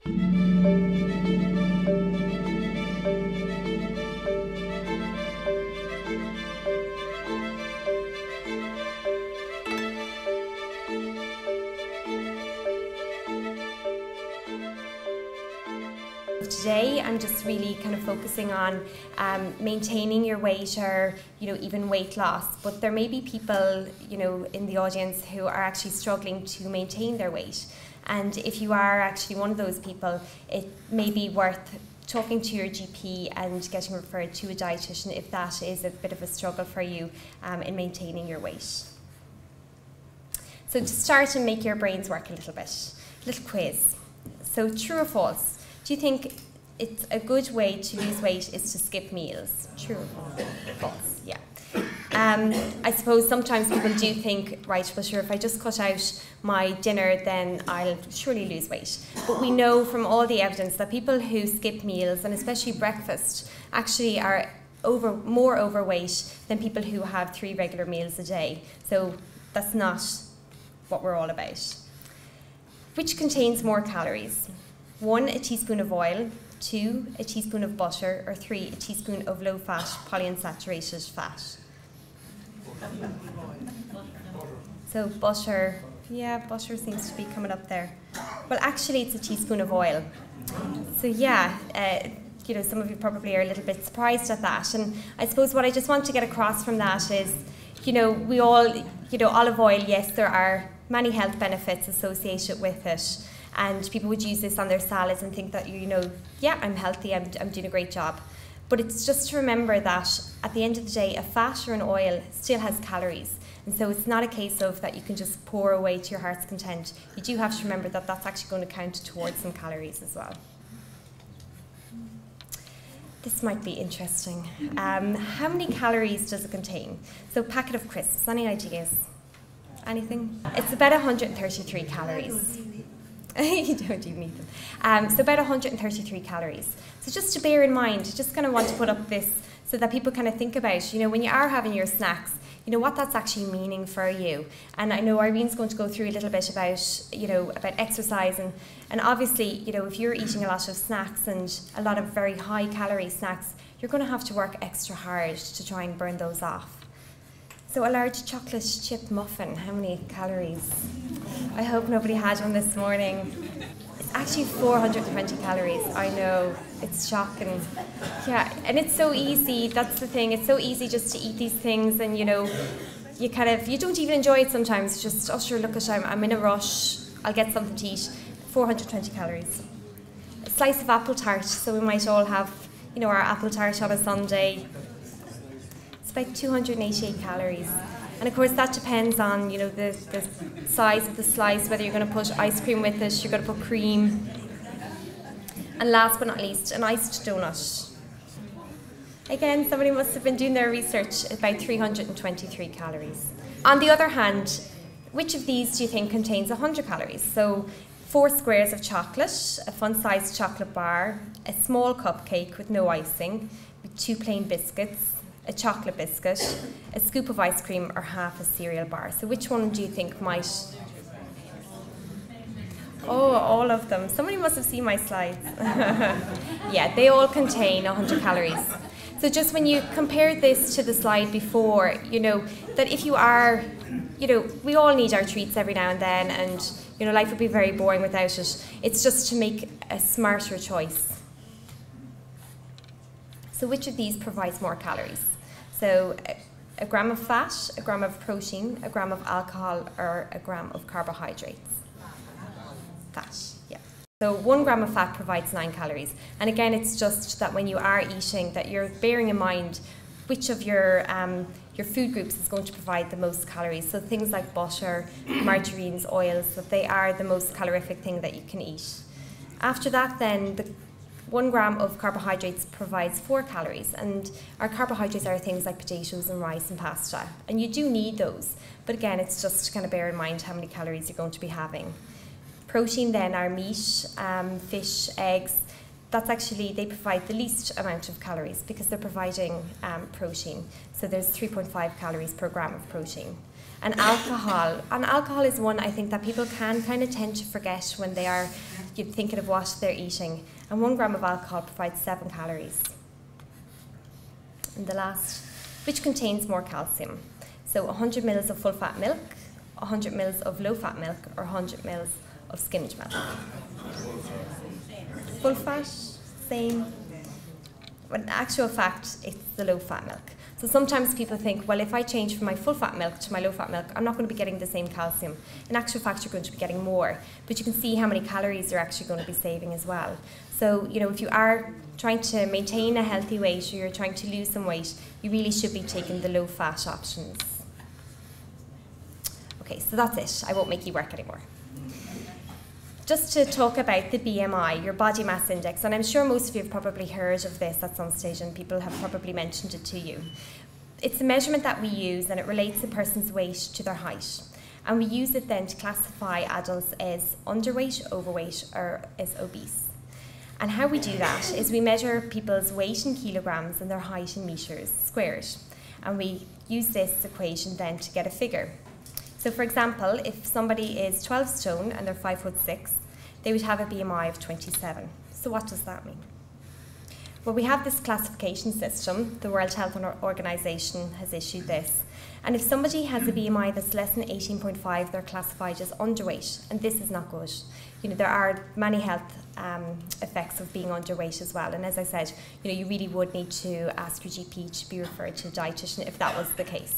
Today I'm just really kind of focusing on maintaining your weight or even weight loss, but there may be people in the audience who are actually struggling to maintain their weight, and if you are actually one of those people, it may be worth talking to your GP and getting referred to a dietitian if that is a bit of a struggle for you in maintaining your weight. So to start and make your brains work a little bit, little quiz. So true or false? Do you think it's a good way to lose weight is to skip meals? True or false? False, yeah. I suppose sometimes people do think, right, well sure, if I just cut out my dinner then I'll surely lose weight. But we know from all the evidence that people who skip meals, and especially breakfast, actually are more overweight than people who have 3 regular meals a day. So that's not what we're all about. Which contains more calories? 1, a teaspoon of oil, 2, a teaspoon of butter, or 3, a teaspoon of low-fat polyunsaturated fat. So butter, yeah, butter seems to be coming up there. Well, actually, it's a teaspoon of oil. So yeah, some of you probably are a little bit surprised at that. And I suppose what I just want to get across from that is, we all, olive oil, yes, there are many health benefits associated with it. And people would use this on their salads and think that, yeah, I'm healthy, I'm doing a great job. But it's just to remember that at the end of the day, a fat or an oil still has calories. And so it's not a case of that you can just pour away to your heart's content. You do have to remember that that's actually going to count towards some calories as well. This might be interesting. How many calories does it contain? So packet of crisps, any ideas? Anything? It's about 133 calories. You don't even eat them. So about 133 calories. So just to bear in mind, just kind of want to put up this so that people kind of think about, when you are having your snacks, what that's actually meaning for you. And I know Irene's going to go through a little bit about, about exercise and obviously, if you're eating a lot of snacks and a lot of very high calorie snacks, you're going to have to work extra hard to try and burn those off. So a large chocolate chip muffin, how many calories? I hope nobody had one this morning. It's actually 420 calories. I know, it's shocking. Yeah, and it's so easy, that's the thing. It's so easy just to eat these things and you don't even enjoy it sometimes. Just, oh sure, look at I'm in a rush, I'll get something to eat. 420 calories. A slice of apple tart, so we might all have, our apple tart on a Sunday. It's about 288 calories. And of course that depends on, the size of the slice, whether you're going to put ice cream with it, you're going to put cream. And last but not least, an iced donut. Again, somebody must have been doing their research, about 323 calories. On the other hand, which of these do you think contains 100 calories? So 4 squares of chocolate, a fun-sized chocolate bar, a small cupcake with no icing, with 2 plain biscuits, a chocolate biscuit, a scoop of ice cream, or half a cereal bar. So which one do you think might? Oh, all of them. Somebody must have seen my slides. Yeah, they all contain 100 calories. So just when you compare this to the slide before, that if you are, we all need our treats every now and then, and life would be very boring without it. It's just to make a smarter choice. So which of these provides more calories? So a gram of fat, a gram of protein, a gram of alcohol, or a gram of carbohydrates? Fat, yeah. So 1 gram of fat provides 9 calories. And again, it's just that when you are eating, that you're bearing in mind which of your food groups is going to provide the most calories. So things like butter, margarines, oils, that they are the most calorific thing that you can eat. After that then, the 1 gram of carbohydrates provides 4 calories, and our carbohydrates are things like potatoes and rice and pasta, and you do need those, but again it's just to kind of bear in mind how many calories you're going to be having. Protein then are meat, fish, eggs. That's actually, they provide the least amount of calories because they're providing protein, so there's 3.5 calories per gram of protein. And alcohol is one I think that people can kind of tend to forget when they are thinking of what they're eating. And 1 gram of alcohol provides 7 calories. And the last, which contains more calcium. So 100 mils of full-fat milk, 100 mils of low-fat milk, or 100 mils of skimmed milk. Full fat, same. But in actual fact, it's the low-fat milk. So sometimes people think, well, if I change from my full-fat milk to my low-fat milk, I'm not going to be getting the same calcium. In actual fact, you're going to be getting more. But you can see how many calories you're actually going to be saving as well. So, if you are trying to maintain a healthy weight or you're trying to lose some weight, you really should be taking the low-fat options. Okay, so that's it. I won't make you work anymore. Just to talk about the BMI, your body mass index, and I'm sure most of you have probably heard of this at some stage and people have probably mentioned it to you. It's a measurement that we use and it relates a person's weight to their height. And we use it then to classify adults as underweight, overweight, or as obese. And how we do that is we measure people's weight in kilograms and their height in meters squared. And we use this equation then to get a figure. So for example, if somebody is 12 stone and they're 5'6", they would have a BMI of 27. So what does that mean? Well, we have this classification system. The World Health Organization has issued this. And if somebody has a BMI that's less than 18.5, they're classified as underweight. And this is not good. There are many health effects of being underweight as well. And as I said, you really would need to ask your GP to be referred to a dietitian if that was the case.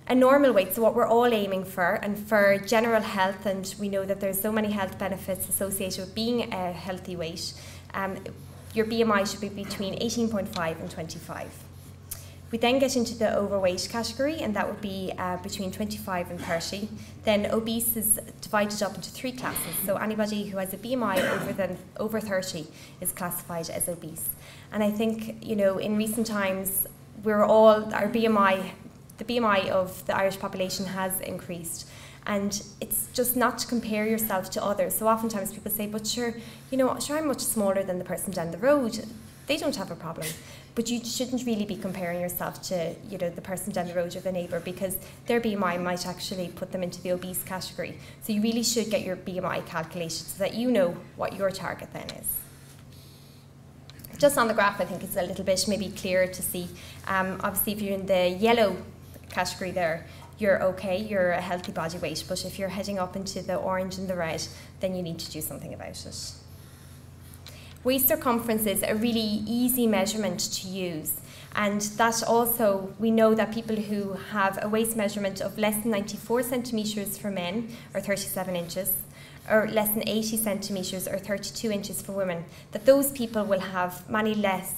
A normal weight, so what we're all aiming for, and for general health, and we know that there's so many health benefits associated with being a healthy weight, your BMI should be between 18.5 and 25. We then get into the overweight category, and that would be between 25 and 30. Then obese is divided up into 3 classes, so anybody who has a BMI over 30 is classified as obese. And I think, in recent times, the BMI of the Irish population has increased, and it's just not to compare yourself to others. So oftentimes people say, but sure, I'm much smaller than the person down the road. They don't have a problem. But you shouldn't really be comparing yourself to, the person down the road or the neighbour, because their BMI might actually put them into the obese category. So you really should get your BMI calculated so that you know what your target then is. Just on the graph, I think it's a little bit maybe clearer to see. Obviously, if you're in the yellow category there, you're okay, you're a healthy body weight, but if you're heading up into the orange and the red, then you need to do something about it. Waist circumference is a really easy measurement to use, and that also, we know that people who have a waist measurement of less than 94 centimetres for men, or 37 inches, or less than 80 centimetres, or 32 inches for women, that those people will have much less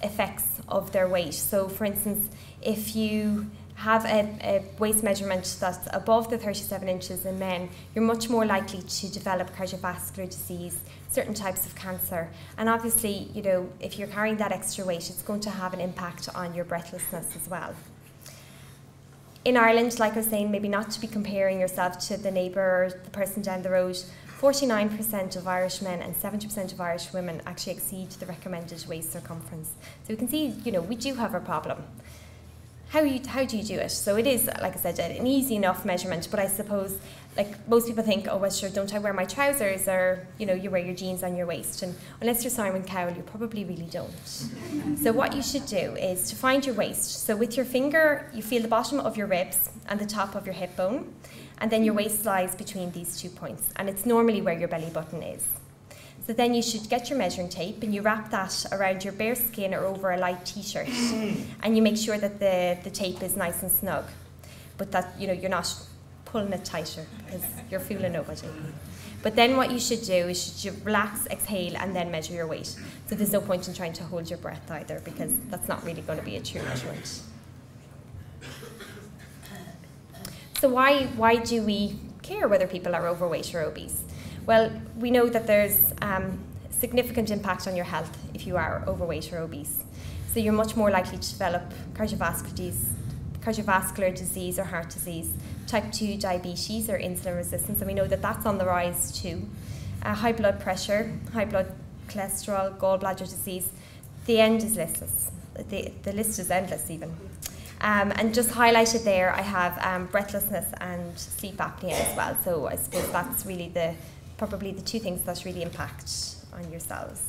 effects of their weight. So for instance, if you have a waist measurement that's above the 37 inches in men, you're much more likely to develop cardiovascular disease, certain types of cancer. And obviously, if you're carrying that extra weight, it's going to have an impact on your breathlessness as well. In Ireland, like I was saying, maybe not to be comparing yourself to the neighbour or the person down the road, 49% of Irish men and 70% of Irish women actually exceed the recommended waist circumference. So we can see, we do have a problem. How do you do it? So it is, like I said, an easy enough measurement, but I suppose, like most people think, oh, well, sure, don't I wear my trousers, or, you wear your jeans on your waist, and unless you're Simon Cowell, you probably really don't. So what you should do is to find your waist. So with your finger, you feel the bottom of your ribs and the top of your hip bone, and then your waist lies between these 2 points, and it's normally where your belly button is. So then you should get your measuring tape and you wrap that around your bare skin or over a light t-shirt, and you make sure that the tape is nice and snug, but that you're not pulling it tighter because you're fooling nobody. But then what you should do is you relax, exhale, and then measure your weight. So there's no point in trying to hold your breath either, because that's not really going to be a true measurement. So why do we care whether people are overweight or obese? Well, we know that there's significant impact on your health if you are overweight or obese. So you're much more likely to develop cardiovascular disease or heart disease, type 2 diabetes or insulin resistance, and we know that that's on the rise too. High blood pressure, high blood cholesterol, gallbladder disease. The end is listless. The list is endless even. And just highlighted there, I have breathlessness and sleep apnea as well. So I suppose that's really probably the two things that really impact on yourselves.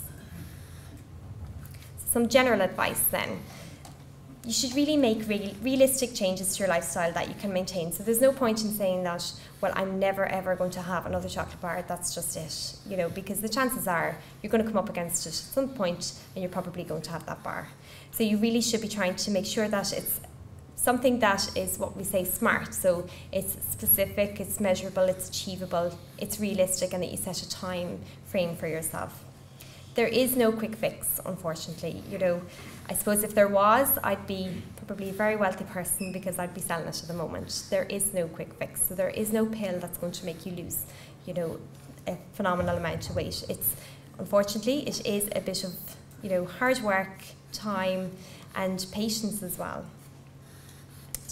Some general advice then. You should really make realistic changes to your lifestyle that you can maintain. So there's no point in saying that, well, I'm never ever going to have another chocolate bar, that's just it, you know, because the chances are you're going to come up against it at some point and you're probably going to have that bar. So you really should be trying to make sure that it's something that is what we say smart. So it's specific, it's measurable, it's achievable, it's realistic, and that you set a time frame for yourself. There is no quick fix, unfortunately. You know, I suppose if there was, I'd be probably a very wealthy person because I'd be selling it at the moment. There is no quick fix. So there is no pill that's going to make you lose, you know, a phenomenal amount of weight. Unfortunately, it is a bit of, you know, hard work, time, and patience as well.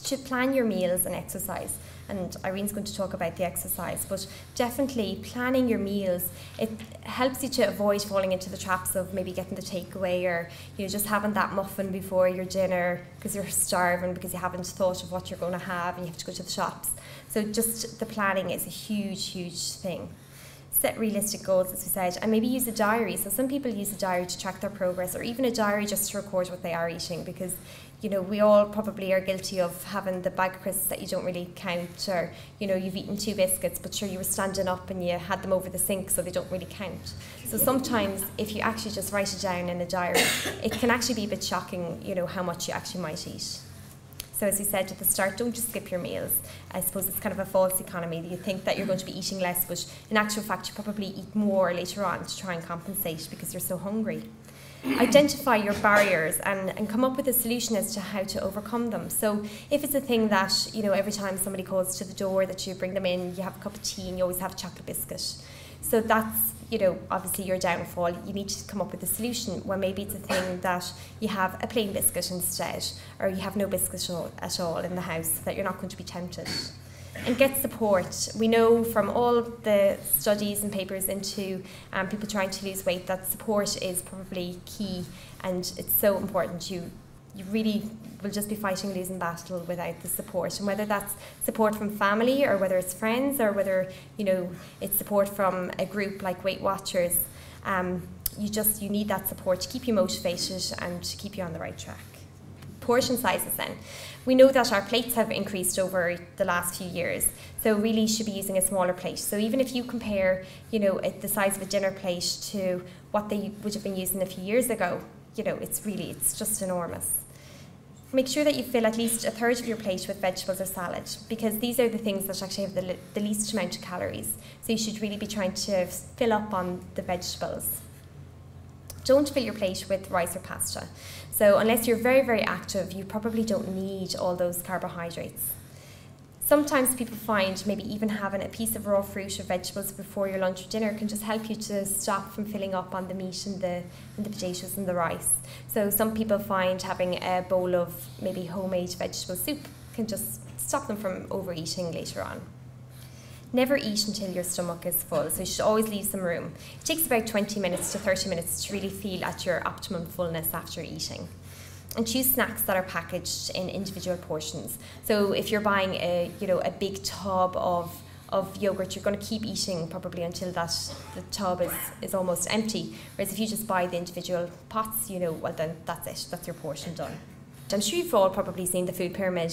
You should plan your meals and exercise. And Irene's going to talk about the exercise, but definitely planning your meals, it helps you to avoid falling into the traps of maybe getting the takeaway, or, you know, just having that muffin before your dinner because you're starving, because you haven't thought of what you're going to have and you have to go to the shops. So just the planning is a huge, huge thing. Set realistic goals, as we said, and maybe use a diary. So some people use a diary to track their progress, or even a diary just to record what they are eating, because, you know, we all probably are guilty of having the bag of crisps that you don't really count, or, you know, you've eaten 2 biscuits, but sure, you were standing up and you had them over the sink, so they don't really count. So sometimes if you actually just write it down in a diary, it can actually be a bit shocking, you know, how much you actually might eat. So as we said at the start, don't just skip your meals. I suppose it's kind of a false economy. You think that you're going to be eating less, but in actual fact, you probably eat more later on to try and compensate because you're so hungry. Identify your barriers and come up with a solution as to how to overcome them. So if it's a thing that, you know, every time somebody calls to the door that you bring them in, you have a cup of tea and you always have a chocolate biscuit. So that's, you know, obviously your downfall. You need to come up with a solution where maybe it's a thing that you have a plain biscuit instead, or you have no biscuit at all in the house, so that you're not going to be tempted. And get support. We know from all the studies and papers into people trying to lose weight that support is probably key, and it's so important. You really will just be fighting a losing battle without the support, and whether that's support from family, or whether it's friends, or whether, you know, it's support from a group like Weight Watchers, you need that support to keep you motivated and to keep you on the right track. Portion sizes then. We know that our plates have increased over the last few years, so really should be using a smaller plate. So even if you compare, you know, the size of a dinner plate to what they would have been using a few years ago, you know, it's just enormous. Make sure that you fill at least a third of your plate with vegetables or salad, because these are the things that actually have the least amount of calories. So you should really be trying to fill up on the vegetables. Don't fill your plate with rice or pasta. So unless you're very, very active, you probably don't need all those carbohydrates. Sometimes people find maybe even having a piece of raw fruit or vegetables before your lunch or dinner can just help you to stop from filling up on the meat and the potatoes and the rice. So some people find having a bowl of maybe homemade vegetable soup can just stop them from overeating later on. Never eat until your stomach is full, so you should always leave some room. It takes about 20 minutes to 30 minutes to really feel at your optimum fullness after eating. And choose snacks that are packaged in individual portions. So if you're buying a big tub of yogurt, you're going to keep eating probably until the tub is almost empty. Whereas if you just buy the individual pots, you know, well then that's it, that's your portion done. I'm sure you've all probably seen the food pyramid,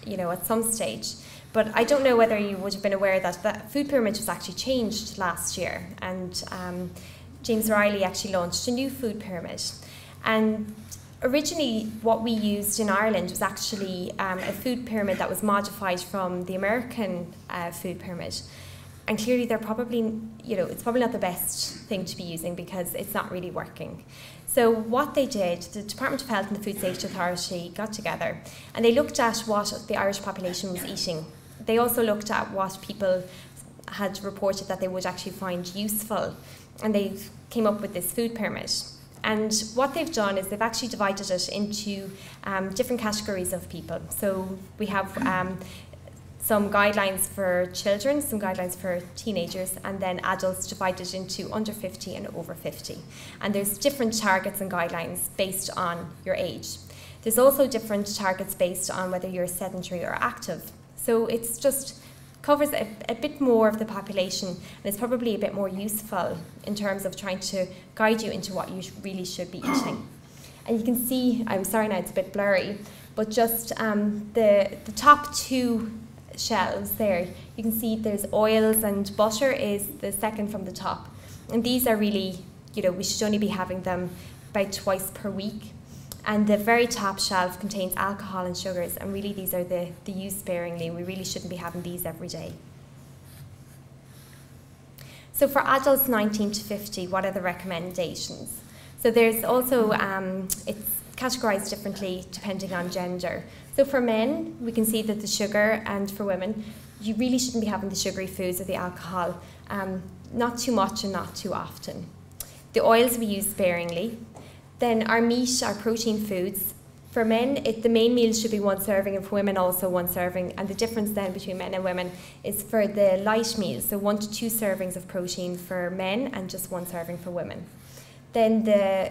you know, at some stage. But I don't know whether you would have been aware that the food pyramid was actually changed last year, and James Riley actually launched a new food pyramid. And originally what we used in Ireland was actually a food pyramid that was modified from the American food pyramid. And clearly they're probably, you know, it's probably not the best thing to be using because it's not really working. So what they did, the Department of Health and the Food Safety Authority got together and they looked at what the Irish population was eating. They also looked at what people had reported that they would actually find useful, and they came up with this food pyramid. And what they've done is they've actually divided it into different categories of people. So we have some guidelines for children, some guidelines for teenagers, and then adults divided into under 50 and over 50. And there's different targets and guidelines based on your age. There's also different targets based on whether you're sedentary or active. So it's just covers a bit more of the population, and it's probably a bit more useful in terms of trying to guide you into what you really should be eating. And you can see, I'm sorry now it's a bit blurry, but just the top two shelves there, you can see there's oils, and butter is the second from the top. And these are really, we should only be having them about twice per week. And the very top shelf contains alcohol and sugars, and really these are the used sparingly. We really shouldn't be having these every day. So for adults 19 to 50, what are the recommendations? So there's also, it's categorized differently depending on gender. So for men, we can see that the sugar, and for women, you really shouldn't be having the sugary foods or the alcohol, not too much and not too often. The oils we use sparingly. Then our meat, our protein foods. For men, the main meal should be 1 serving, and for women also 1 serving. And the difference then between men and women is for the light meals, so 1 to 2 servings of protein for men and just 1 serving for women. Then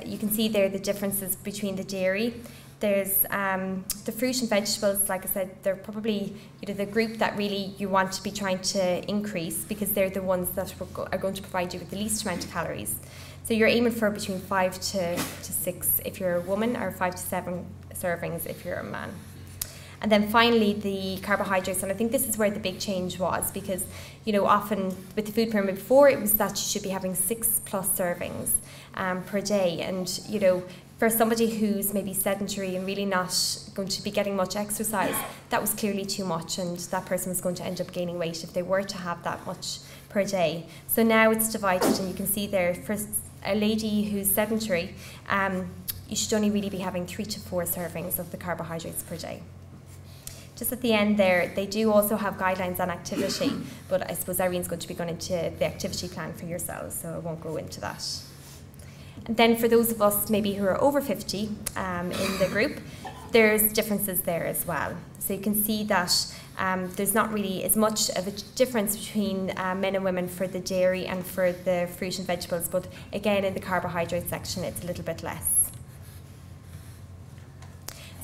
you can see there the differences between the dairy. There's the fruit and vegetables, like I said, they're probably the group that really you want to be trying to increase, because they're the ones that are going to provide you with the least amount of calories. So you're aiming for between 5 to 6 if you're a woman, or 5 to 7 servings if you're a man. And then finally the carbohydrates, and I think this is where the big change was, because often with the food pyramid before, it was that you should be having 6+ servings per day, and for somebody who's maybe sedentary and really not going to be getting much exercise, that was clearly too much, and that person was going to end up gaining weight if they were to have that much per day. So now it's divided, and you can see there, for a lady who's sedentary, you should only really be having 3 to 4 servings of the carbohydrates per day. Just at the end there, they do also have guidelines on activity, but I suppose Irene's going to be going into the activity plan for yourselves, so I won't go into that. And then for those of us maybe who are over 50 in the group, there's differences there as well. So you can see that there's not really as much of a difference between men and women for the dairy and for the fruit and vegetables, but again in the carbohydrate section it's a little bit less.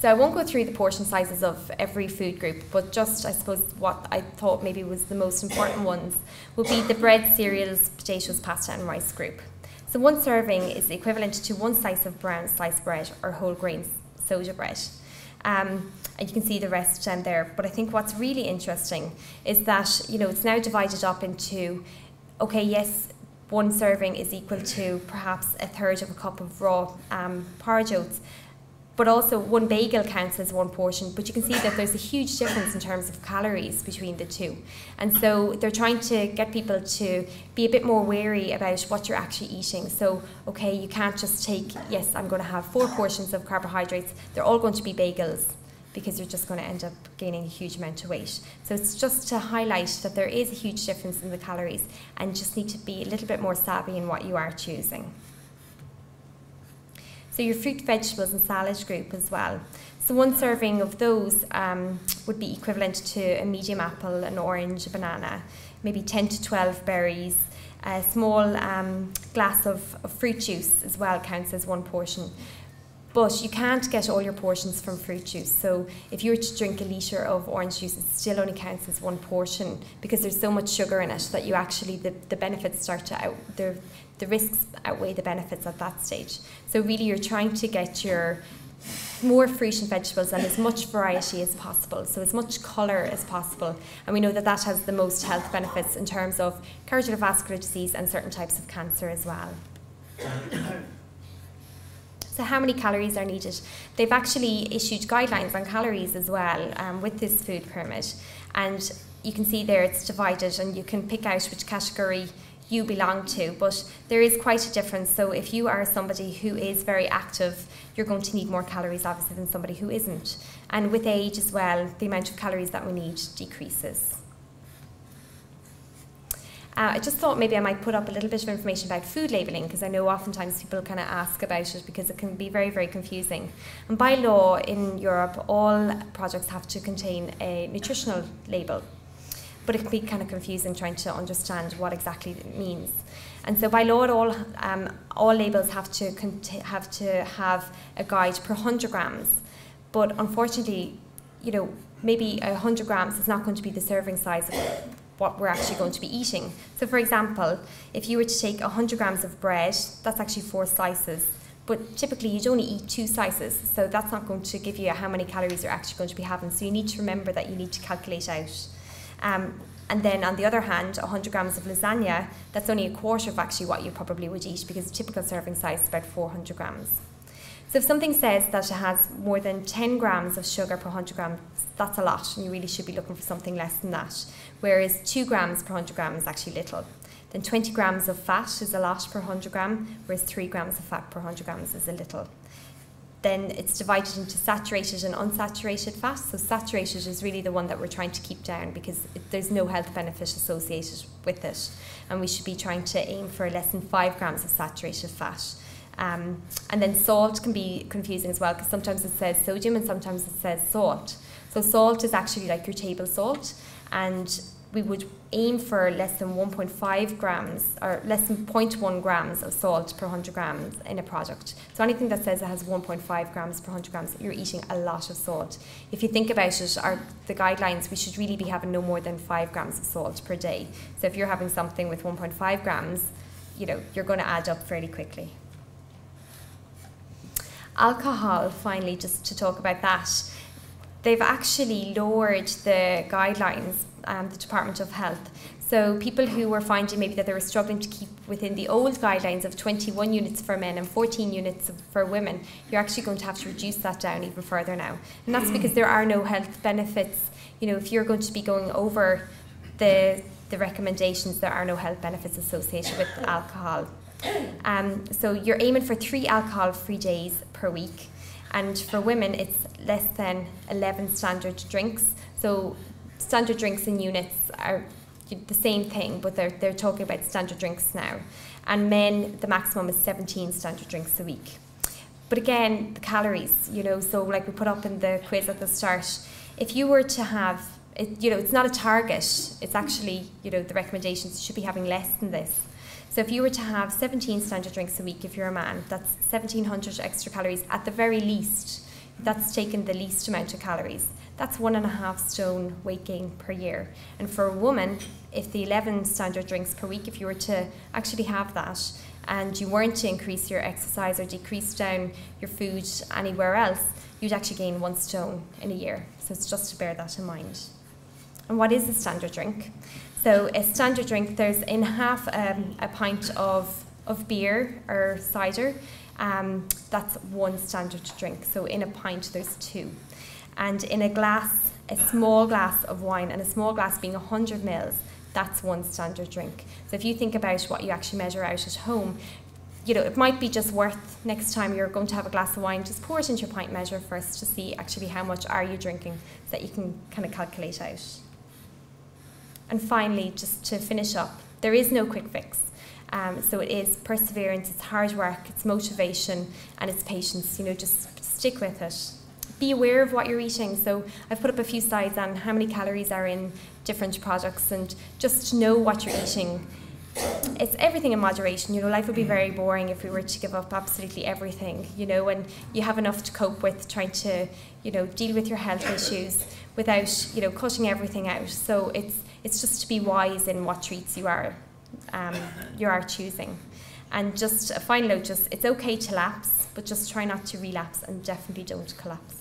So I won't go through the portion sizes of every food group, but just I suppose what I thought maybe was the most important ones would be the bread, cereals, potatoes, pasta and rice group. So 1 serving is equivalent to 1 slice of brown sliced bread or whole grain soda bread. And you can see the rest there. But I think what's really interesting is that, it's now divided up into, okay, yes, 1 serving is equal to perhaps 1/3 of a cup of raw porridge oats, but also 1 bagel counts as 1 portion, but you can see that there's a huge difference in terms of calories between the two. And so they're trying to get people to be a bit more wary about what you're actually eating. So, okay, you can't just take, yes, I'm going to have 4 portions of carbohydrates, they're all going to be bagels, because you're just going to end up gaining a huge amount of weight. So it's just to highlight that there is a huge difference in the calories, and just need to be a little bit more savvy in what you are choosing. So your fruit, vegetables and salad group as well. So 1 serving of those would be equivalent to a medium apple, an orange, a banana, maybe 10 to 12 berries. A small glass of fruit juice as well counts as 1 portion. But you can't get all your portions from fruit juice. So if you were to drink a litre of orange juice, it still only counts as 1 portion, because there's so much sugar in it that you actually, the benefits start to the risks outweigh the benefits at that stage. So really you're trying to get your more fruit and vegetables and as much variety as possible, so as much colour as possible. And we know that that has the most health benefits in terms of cardiovascular disease and certain types of cancer as well. So how many calories are needed? They've actually issued guidelines on calories as well with this food pyramid. And you can see there it's divided, and you can pick out which category you belong to, but there is quite a difference. So if you are somebody who is very active, you're going to need more calories obviously than somebody who isn't. And with age as well, the amount of calories that we need decreases. I just thought maybe I might put up a little bit of information about food labelling, because I know oftentimes people kind of ask about it because it can be very, very confusing. And by law in Europe, all products have to contain a nutritional label, but it can be kind of confusing trying to understand what exactly it means. And so by law all labels have to have a guide per 100 grams. but unfortunately, you know, maybe 100 grams is not going to be the serving size of what we're actually going to be eating. So for example, if you were to take 100 grams of bread, that's actually 4 slices. But typically you'd only eat 2 slices, so that's not going to give you how many calories you're actually going to be having. So you need to remember that you need to calculate out. And then on the other hand, 100 grams of lasagna, that's only a quarter of actually what you probably would eat, because the typical serving size is about 400 grams. So if something says that it has more than 10 grams of sugar per 100 grams, that's a lot, and you really should be looking for something less than that. Whereas 2 grams per 100 grams is actually little. Then 20 grams of fat is a lot per 100 gram, whereas 3 grams of fat per 100 grams is a little. Then it's divided into saturated and unsaturated fat. So saturated is really the one that we're trying to keep down, because there's no health benefit associated with it. And we should be trying to aim for less than 5 grams of saturated fat. And then salt can be confusing as well, because sometimes it says sodium and sometimes it says salt. So salt is actually like your table salt, and we would aim for less than 1.5 grams or less than 0.1 grams of salt per 100 grams in a product. So anything that says it has 1.5 grams per 100 grams, you're eating a lot of salt. If you think about it, the guidelines, we should really be having no more than 5 grams of salt per day. So if you're having something with 1.5 grams, you know, you're going to add up fairly quickly. Alcohol, finally, just to talk about that. They've actually lowered the guidelines, the Department of Health. So people who were finding maybe that they were struggling to keep within the old guidelines of 21 units for men and 14 units for women, you're actually going to have to reduce that down even further now. And that's because there are no health benefits. You know, if you're going to be going over the recommendations, there are no health benefits associated with alcohol. So you're aiming for 3 alcohol-free days per week. And for women, it's less than 11 standard drinks. So standard drinks in units are the same thing, but they're talking about standard drinks now. And men, the maximum is 17 standard drinks a week. But again, the calories, you know, so like we put up in the quiz at the start, if you were to have, you know, it's not a target, it's actually, you know, the recommendations should be having less than this. So if you were to have 17 standard drinks a week, if you're a man, that's 1,700 extra calories at the very least. That's taken the least amount of calories. That's 1.5 stone weight gain per year. And for a woman, if the 11 standard drinks per week, if you were to actually have that, and you weren't to increase your exercise or decrease down your food anywhere else, you'd actually gain 1 stone in a year. So it's just to bear that in mind. And what is a standard drink? So a standard drink, there's in half a pint of beer or cider, that's 1 standard drink. So in a pint, there's 2. And in a glass, a small glass of wine, and a small glass being 100 mils, that's 1 standard drink. So if you think about what you actually measure out at home, you know, it might be just worth, next time you're going to have a glass of wine, just pour it into your pint measure first to see actually how much are you drinking, so that you can kind of calculate out. And finally, just to finish up, there is no quick fix. So it is perseverance, it's hard work, it's motivation, and it's patience. You know, just stick with it. Be aware of what you're eating. So I've put up a few slides on how many calories are in different products, and just know what you're eating. It's everything in moderation. You know, life would be very boring if we were to give up absolutely everything, you know, and you have enough to cope with trying to, you know, deal with your health issues without, you know, cutting everything out. So it's just to be wise in what treats you are choosing. And just a final note, just it's okay to lapse, but just try not to relapse, and definitely don't collapse.